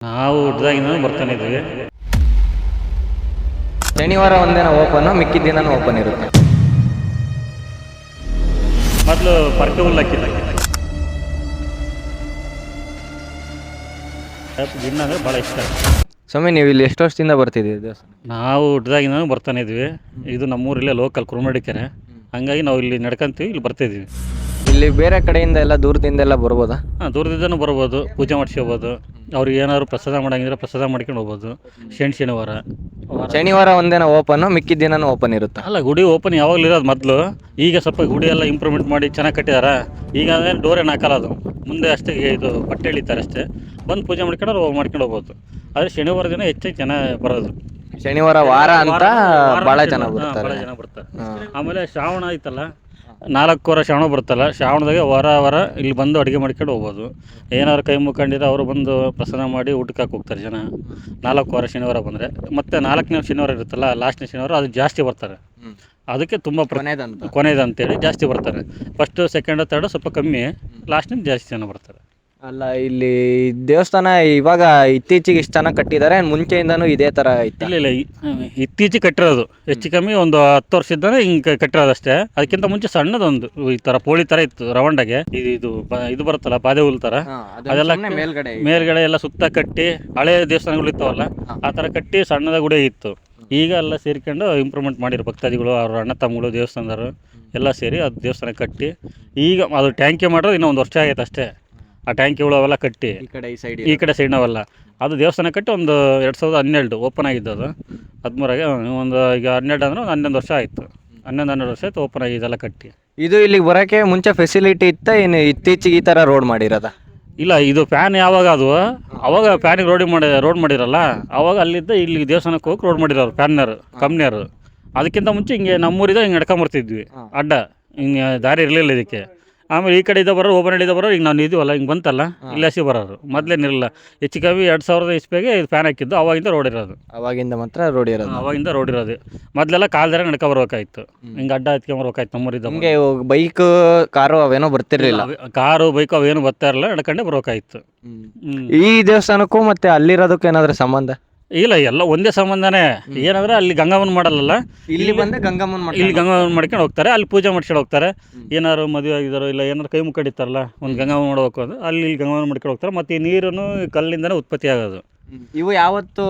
ನಾವು ಹುಟ್ಟಿದಾಗಿಂದ ಬರ್ತಾನೆ ಇದ್ದೀವಿ. ಶನಿವಾರ ಒಂದಿನ ಓಪನ್, ಮಿಕ್ಕಿದ ದಿನ ಓಪನ್ ಇರುತ್ತೆ. ಮೊದಲು ಪರ್ಕೆ ಹುಲ್ಲು ಹಾಕಿಲ್ಲ, ಗಿಣ್ಣ ಅಂದರೆ ಭಾಳ ಇಷ್ಟ. ಸ್ವಾಮಿ, ನೀವು ಇಲ್ಲಿ ಎಷ್ಟು ವರ್ಷದಿಂದ ಬರ್ತಿದ್ದೀರಿ ದೇವಸ್ಥಾನ? ನಾವು ಹುಟ್ಟಿದಾಗಿಂದ ಬರ್ತಾನೆ ಇದ್ವಿ. ಇದು ನಮ್ಮೂರಲ್ಲೇ ಲೋಕಲ್ ಕುರುಮಡಿ ಕೆರೆ, ಹಂಗಾಗಿ ನಾವು ಇಲ್ಲಿ ನಡ್ಕೊಂತೀವಿ, ಇಲ್ಲಿ ಬರ್ತಾಯಿದ್ವಿ. ಇಲ್ಲಿ ಬೇರೆ ಕಡೆಯಿಂದ ಎಲ್ಲ ದೂರದಿಂದ ಎಲ್ಲ ಬರ್ಬೋದಾ? ಹಾಂ, ದೂರದಿಂದನೂ ಬರ್ಬೋದು, ಪೂಜೆ ಮಾಡಿಸ್ಕೋಬೋದು. ಅವ್ರಿಗೆ ಏನಾದ್ರು ಪ್ರಸಾದ ಮಾಡಂಗಿದ್ರೆ ಪ್ರಸಾದ ಮಾಡ್ಕೊಂಡು ಹೋಗ್ಬೋದು. ಶನಿವಾರ ಒಂದಿನ ಓಪನ್, ಮಿಕ್ಕಿದ ದಿನ ಓಪನ್ ಇರುತ್ತೆ. ಅಲ್ಲ, ಗುಡಿ ಓಪನ್ ಯಾವಾಗಲೂ ಇರೋದು ಮೊದಲು. ಈಗ ಸ್ವಲ್ಪ ಗುಡಿ ಎಲ್ಲ ಇಂಪ್ರೂವ್ಮೆಂಟ್ ಮಾಡಿ ಚೆನ್ನಾಗಿ ಕಟ್ಟಿದಾರ. ಈಗ ಅಂದರೆ ಡೋರ್ ಏನು ಹಾಕಲ್ಲ, ಅದು ಮುಂದೆ ಅಷ್ಟೇ ಇದು ಬಟ್ಟೆ ಎಳಿತಾರೆ ಅಷ್ಟೇ. ಬಂದು ಪೂಜೆ ಮಾಡ್ಕೊಂಡು ಹೋಗ್ಬೋದು. ಆದರೆ ಶನಿವಾರ ದಿನ ಹೆಚ್ಚಾಗಿ ಜನ ಬರೋದು. ಶನಿವಾರ ವಾರ ಅಂತ ಭಾಳ ಜನ ಬರ್ತಾರೆ. ಆಮೇಲೆ ಶ್ರಾವಣ ಐತಲ್ಲ, 4 ವಾರ ಶ್ರಾವಣ ಬರುತ್ತಲ್ಲ, ಶ್ರಾವಣದಾಗೆ ವಾರ ಇಲ್ಲಿ ಬಂದು ಅಡುಗೆ ಮಾಡ್ಕೊಂಡು ಹೋಗ್ಬೋದು. ಏನಾದ್ರು ಕೈ ಮುಖಂಡಿದ್ರೆ ಅವರು ಬಂದು ಪ್ರಸಾದ ಮಾಡಿ ಊಟಕ್ಕೆ ಹಾಕಿ ಹೋಗ್ತಾರೆ ಜನ. 4 ವಾರ ಶನಿವಾರ ಬಂದರೆ, ಮತ್ತು 4ನೇ ಶನಿವಾರ ಇರುತ್ತಲ್ಲ, ಲಾಸ್ಟ್ನೇ ಶನಿವಾರ, ಅದು ಜಾಸ್ತಿ ಬರ್ತಾರೆ. ಅದಕ್ಕೆ ತುಂಬ ಕೊನೆಯದು ಅಂತೇಳಿ ಜಾಸ್ತಿ ಬರ್ತಾರೆ. ಫಸ್ಟು, ಸೆಕೆಂಡು, ಥರ್ಡು ಸ್ವಲ್ಪ ಕಮ್ಮಿ, ಲಾಸ್ಟ್ನಿಂದ ಜಾಸ್ತಿ ಜನ ಬರ್ತಾರೆ. ಅಲ್ಲ, ಇಲ್ಲಿ ದೇವಸ್ಥಾನ ಇವಾಗ ಇತ್ತೀಚೆಗೆ ಇಷ್ಟು ಚೆನ್ನಾಗಿ ಕಟ್ಟಿದ್ದಾರೆ, ಮುಂಚೆಯಿಂದನೂ ಇದೇ ಥರ ಇತ್ತು? ಇಲ್ಲ, ಇತ್ತೀಚೆಗೆ ಕಟ್ಟಿರೋದು. ಹೆಚ್ಚು ಕಮ್ಮಿ ಒಂದು 10 ವರ್ಷದಿಂದ ಹಿಂಗೆ ಕಟ್ಟಿರೋದು ಅಷ್ಟೇ. ಅದಕ್ಕಿಂತ ಮುಂಚೆ ಸಣ್ಣದೊಂದು ಈ ಥರ ಪೋಳಿ ಥರ ಇತ್ತು ರವಂಡಗೆ. ಇದು ಬರುತ್ತಲ್ಲ, ಪಾದೆ ಹುಲ್ ಥರ, ಅದೆಲ್ಲ ಮೇಲ್ಗಡೆ ಎಲ್ಲ ಸುತ್ತ ಕಟ್ಟಿ, ಹಳೆ ದೇವಸ್ಥಾನಗಳು ಇರ್ತಾವಲ್ಲ, ಆ ಥರ ಕಟ್ಟಿ ಸಣ್ಣದ ಗುಡಿ ಇತ್ತು. ಈಗ ಎಲ್ಲ ಸೇರ್ಕೊಂಡು ಇಂಪ್ರೂವ್ಮೆಂಟ್ ಮಾಡಿರೋ ಭಕ್ತಾದಿಗಳು, ಅವ್ರ ಅಣ್ಣ ತಮ್ಮಗಳು, ದೇವಸ್ಥಾನದವರು ಎಲ್ಲ ಸೇರಿ ಅದು ದೇವಸ್ಥಾನ ಕಟ್ಟಿ, ಈಗ ಅದು ಟ್ಯಾಂಕಿ ಮಾಡೋದು ಇನ್ನೂ 1 ವರ್ಷ ಆಗೈತೆ ಅಷ್ಟೇ. ಆ ಟ್ಯಾಂಕಿಗಳು ಅವೆಲ್ಲ ಕಟ್ಟಿ ಈ ಕಡೆ ಸೈಡ್ನವೆಲ್ಲ ಅದು ದೇವಸ್ಥಾನ ಕಟ್ಟಿ ಒಂದು 2012 ಓಪನ್ ಆಗಿದ್ದು. ಅದು 13 ಒಂದು ಈಗ 12 ಅಂದರೆ ಒಂದು 11 ವರ್ಷ ಆಯಿತು. 11-12 ವರ್ಷ ಆಯಿತು ಓಪನ್ ಆಗಿ ಇದೆಲ್ಲ ಕಟ್ಟಿ. ಇದು ಇಲ್ಲಿಗೆ ಬರೋಕ್ಕೆ ಮುಂಚೆ ಫೆಸಿಲಿಟಿ ಇತ್ತಾ, ಏನು ಇತ್ತೀಚೆಗೆ ಈ ಥರ ರೋಡ್ ಮಾಡಿರೋದ? ಇಲ್ಲ, ಇದು ಫ್ಯಾನ್ ಯಾವಾಗ ಅದು ಅವಾಗ ಫ್ಯಾನಿಗೆ ರೋಡ್ ಮಾಡಿರಲ್ಲ, ಅವಾಗ ಅಲ್ಲಿದ್ದ ಇಲ್ಲಿಗೆ ದೇವಸ್ಥಾನಕ್ಕೆ ಹೋಗಿ ರೋಡ್ ಮಾಡಿರೋರು ಫ್ಯಾನ್ನರು ಕಂಪ್ನಿಯವರು. ಅದಕ್ಕಿಂತ ಮುಂಚೆ ಹಿಂಗೆ ನಮ್ಮೂರಿದ ಹಿಂಗೆ ನಡ್ಕೊಂಬರ್ತಿದ್ವಿ, ಅಡ್ಡ ಹಿಂಗೆ ದಾರಿ ಇರಲಿಲ್ಲ ಇದಕ್ಕೆ. ಆಮೇಲೆ ಈ ಕಡೆಯಿಂದ ಬರೋರು, ಓಪನ್ ಬರೋರು, ಈಗ ನಾವು ಇದೀವಲ್ಲ ಹಿಂಗೆ ಬಂತಲ್ಲ, ಇಲ್ಲೇ ಬರೋರು. ಮೊದಲೇನಿರಲಿಲ್ಲ, ಹೆಚ್ಚು ಕಮ್ಮಿ 2000 ಇಸ್ವಿಗೆ ಇದು ಫ್ಯಾನ್ ಹಾಕಿದ್ದು, ಅವಾಗಿಂದ ರೋಡ್ ಇರೋದು. ಅವಾಗಿಂದ ಮಾತ್ರ ರೋಡ್ ಇರೋದು? ಅವಾಗಿಂದ ರೋಡ್ ಇರೋದು. ಮೊದಲೆಲ್ಲ ಕಾಲ್ದಾರ ನಡ್ಕೊಬರ್ಬೇಕಾಯ್ತು, ಹಿಂಗೆ ಅಡ್ಡ ಹತ್ಕೊಂಬರ್ಬೇಕಾಯ್ತು ನಮ್ಮೂರಿದ್ದ. ನಮಗೆ ಬೈಕ್, ಕಾರು ಅವೇನೋ ಬರ್ತಿರ್ಲಿಲ್ಲ? ಕಾರು, ಬೈಕು ಅವೇನು ಬರ್ತಾ ಇರಲಿಲ್ಲ, ನಡ್ಕೊಂಡೆ ಬರ್ಬೇಕಾಯ್ತು. ಈ ದೇವಸ್ಥಾನಕ್ಕೂ ಮತ್ತೆ ಅಲ್ಲಿರೋದಕ್ಕೂ ಏನಾದರೂ ಸಂಬಂಧ? ಇಲ್ಲ, ಎಲ್ಲ ಒಂದೇ ಸಂಬಂಧನೇ. ಏನಂದ್ರೆ ಅಲ್ಲಿ ಗಂಗಮ್ಮನ ಮಾಡಲ್ಲ, ಇಲ್ಲಿ ಬಂದು ಗಂಗಮ್ಮನ ಇಲ್ಲಿ ಗಂಗಮ್ಮನ ಮಾಡ್ಕೊಂಡು ಹೋಗ್ತಾರೆ, ಅಲ್ಲಿ ಪೂಜೆ ಮಾಡ್ಕೊಂಡು ಹೋಗ್ತಾರೆ. ಏನಾರು ಮದುವೆ ಆಗಿದಾರೋ ಇಲ್ಲ ಏನಾರು ಕೈ ಮುಕ್ಕಡಿತಾರಲ್ಲ, ಒಂದು ಗಂಗಮ್ಮ ಮಾಡ್ಬೇಕು ಅಂದ್ರೆ ಅಲ್ಲಿ ಗಂಗಮ್ಮನ ಮಾಡ್ಕೊಂಡು ಹೋಗ್ತಾರೆ. ಮತ್ತು ಈ ನೀರನ್ನು ಕಲ್ಲಿಂದನೇ ಉತ್ಪತ್ತಿ ಆಗೋದು. ಇವು ಯಾವತ್ತೂ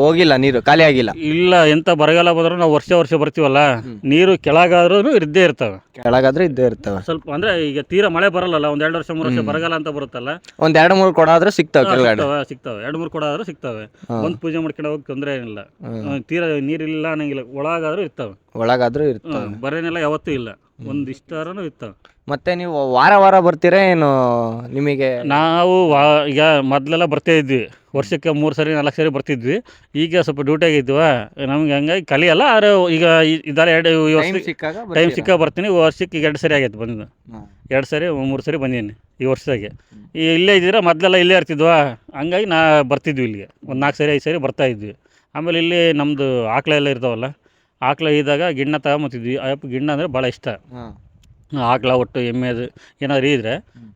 ಹೋಗಿಲ್ಲ, ನೀರು ಖಾಲಿ ಆಗಿಲ್ಲ? ಇಲ್ಲ, ಎಂತ ಬರಗಾಲ ಬಂದರೂ ನಾವು ವರ್ಷ ಬರ್ತೀವಲ್ಲ, ನೀರು ಕೆಳಗಾದ್ರೂ ಇದ್ದೇ ಇರ್ತವೆ. ಕೆಳಗಾದ್ರೆ ಇದ್ದೇ ಇರ್ತವೆ. ಸ್ವಲ್ಪ ಅಂದ್ರೆ ಈಗ ತೀರಾ ಮಳೆ ಬರಲ್ಲ, 1-2 ವರ್ಷ 3 ವರ್ಷ ಬರಗಾಲ ಅಂತ ಬರುತ್ತಲ್ಲ, 1-2-3 ಕೊಡ ಆದ್ರೂ ಸಿಗ್ತವೆ. 2-3 ಕೊಡ ಆದ್ರೂ ಸಿಗ್ತವೆ. ಒಂದು ಪೂಜೆ ಮಾಡ್ಕೊಂಡು ಹೋಗಿ ತೊಂದರೆ ಏನಿಲ್ಲ. ತೀರಾ ನೀರಿಲ್ಲ ಅನ್ನಂಗಿಲ್ಲ, ಒಳಗಾದ್ರೂ ಇರ್ತವೆ. ಬರೇನೆಲ್ಲ ಯಾವತ್ತೂ ಇಲ್ಲ, ಒಂದಿಷ್ಟಾರನೂ ಇರ್ತವೆ. ಮತ್ತೆ ನೀವು ವಾರ ಬರ್ತೀರಾ ಏನು? ನಿಮಗೆ ನಾವು ಈಗ ಮೊದಲೆಲ್ಲ ಬರ್ತಾ ಇದ್ವಿ, ವರ್ಷಕ್ಕೆ 3 ಸರಿ 4 ಸರಿ ಬರ್ತಿದ್ವಿ. ಈಗ ಸ್ವಲ್ಪ ಡ್ಯೂಟಿ ಆಗಿದ್ವ, ನಮ್ಗೆ ಹಂಗಾಗಿ ಕಲಿಯಲ್ಲ. ಆದರೆ ಈಗ ಇದೆಲ್ಲ ಟೈಮ್ ಸಿಕ್ಕಾಗ ಬರ್ತೀನಿ. ವರ್ಷಕ್ಕೆ ಈಗ 2 ಸರಿ ಆಗೈತೆ ಬಂದಿದ್ದು, 2 ಸರಿ 3 ಸರಿ ಬಂದೀನಿ ಈ ವರ್ಷದಾಗೆ. ಇಲ್ಲೇ ಇದ್ದೀರಾ, ಮೊದಲೆಲ್ಲ ಇಲ್ಲೇ ಇರ್ತಿದ್ವಾ, ಹಂಗಾಗಿ ಬರ್ತಿದ್ವಿ ಇಲ್ಲಿಗೆ. ಒಂದು 4 ಸರಿ 5 ಸರಿ ಬರ್ತಾಯಿದ್ವಿ. ಆಮೇಲೆ ಇಲ್ಲಿ ನಮ್ಮದು ಆಕಳೆಲ್ಲ ಇರ್ತಾವಲ್ಲ, ಆಕಳ ಇದ್ದಾಗ ಗಿಣ್ಣ ತಗೊಂಬತ್ತಿದ್ವಿ. ಅಯ್ಯಪ್ಪ ಗಿಣ್ಣ ಅಂದರೆ ಭಾಳ ಇಷ್ಟ. ಆಕಳ ಒಟ್ಟು ಎಮ್ಮೆದು ಏನಾದ್ರು ಇದ್ದರೆ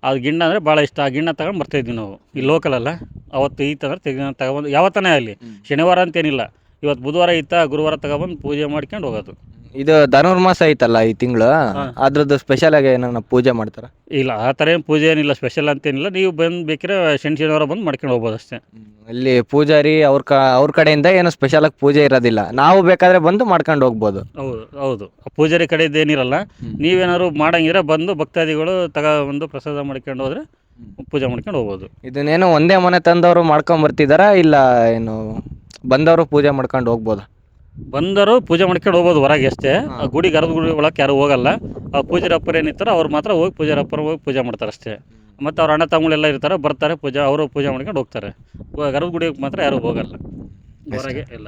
ಅದು ಗಿಣ್ಣ ಅಂದರೆ ಭಾಳ ಇಷ್ಟ. ಆ ಗಿಣ್ಣ ತಗೊಂಡು ಬರ್ತಾಯಿದ್ವಿ ನಾವು. ಈ ಲೋಕಲಲ್ಲ, ಅವತ್ತು ಈತಂದ್ರೆ ತಗೊಬಂದು ಯಾವತ್ತನೇ ಆಗಲಿ, ಶನಿವಾರ ಅಂತೇನಿಲ್ಲ, ಇವತ್ತು ಬುಧವಾರ ಗುರುವಾರ ತಗೊಬಂದು ಪೂಜೆ ಮಾಡ್ಕೊಂಡು ಹೋಗೋದು. ಇದು ಧನುರ್ಮಾಸ ಐತಲ್ಲ ಈ ತಿಂಗಳು, ಅದ್ರದ್ದು ಸ್ಪೆಷಲ್ ಆಗಿ ಏನಾರ ಪೂಜೆ ಮಾಡ್ತಾರೆ? ಇಲ್ಲ, ಆ ಥರ ಏನು ಪೂಜೆ ಏನಿಲ್ಲ, ಸ್ಪೆಷಲ್ ಅಂತೇನಿಲ್ಲ. ನೀವು ಬಂದು ಬೇಕಿದ್ರೆ ಶನಿವಾರ ಬಂದು ಮಾಡ್ಕೊಂಡು ಹೋಗ್ಬೋದು ಅಷ್ಟೇ. ಅಲ್ಲಿ ಪೂಜಾರಿ ಅವ್ರ ಕಡೆಯಿಂದ ಏನು ಸ್ಪೆಷಲ್ ಆಗಿ ಪೂಜೆ ಇರೋದಿಲ್ಲ, ನಾವು ಬೇಕಾದ್ರೆ ಬಂದು ಮಾಡ್ಕೊಂಡು ಹೋಗ್ಬೋದು? ಹೌದು. ಪೂಜಾರಿ ಕಡೆಯಿಂದ ಏನಿರಲ್ಲ, ನೀವೇನಾದ್ರು ಮಾಡಂಗಿದ್ರೆ ಬಂದು ಭಕ್ತಾದಿಗಳು ತಗೊಬಂದು ಪ್ರಸಾದ ಮಾಡ್ಕೊಂಡು ಹೋದ್ರೆ ಪೂಜೆ ಮಾಡ್ಕೊಂಡು ಹೋಗ್ಬೋದು. ಇದನ್ನೇನು ಒಂದೇ ಮನೆ ತಂದವರು ಮಾಡ್ಕೊಂಡು ಬರ್ತಿದ್ದಾರಾ, ಇಲ್ಲ ಏನು ಬಂದವರು ಪೂಜೆ ಮಾಡ್ಕೊಂಡು ಹೋಗ್ಬೋದಾ? ಬಂದರು ಪೂಜೆ ಮಾಡ್ಕೊಂಡು ಹೋಗ್ಬೋದು ಹೊರಗೆ ಅಷ್ಟೇ. ಗುಡಿ ಗರ್ಭ ಗುಡಿ ಒಳಗೆ ಯಾರು ಹೋಗಲ್ಲ. ಆ ಪೂಜಾರಿ ಅಪ್ಪರು ಏನಿರ್ತಾರೋ ಅವ್ರು ಮಾತ್ರ ಹೋಗಿ ಪೂಜಾರಿ ಅಪ್ಪರು ಹೋಗಿ ಪೂಜೆ ಮಾಡ್ತಾರೆ ಅಷ್ಟೇ. ಮತ್ತು ಅವ್ರ ಅಣ್ಣ ತಮ್ಮಗಳೆಲ್ಲ ಇರ್ತಾರೆ, ಬರ್ತಾರೆ, ಅವರು ಪೂಜೆ ಮಾಡ್ಕೊಂಡು ಹೋಗ್ತಾರೆ. ಗರ್ಭ ಗುಡಿಗೆ ಮಾತ್ರ ಯಾರು ಹೋಗಲ್ಲ ಹೊರಗೆ ಎಲ್ಲ.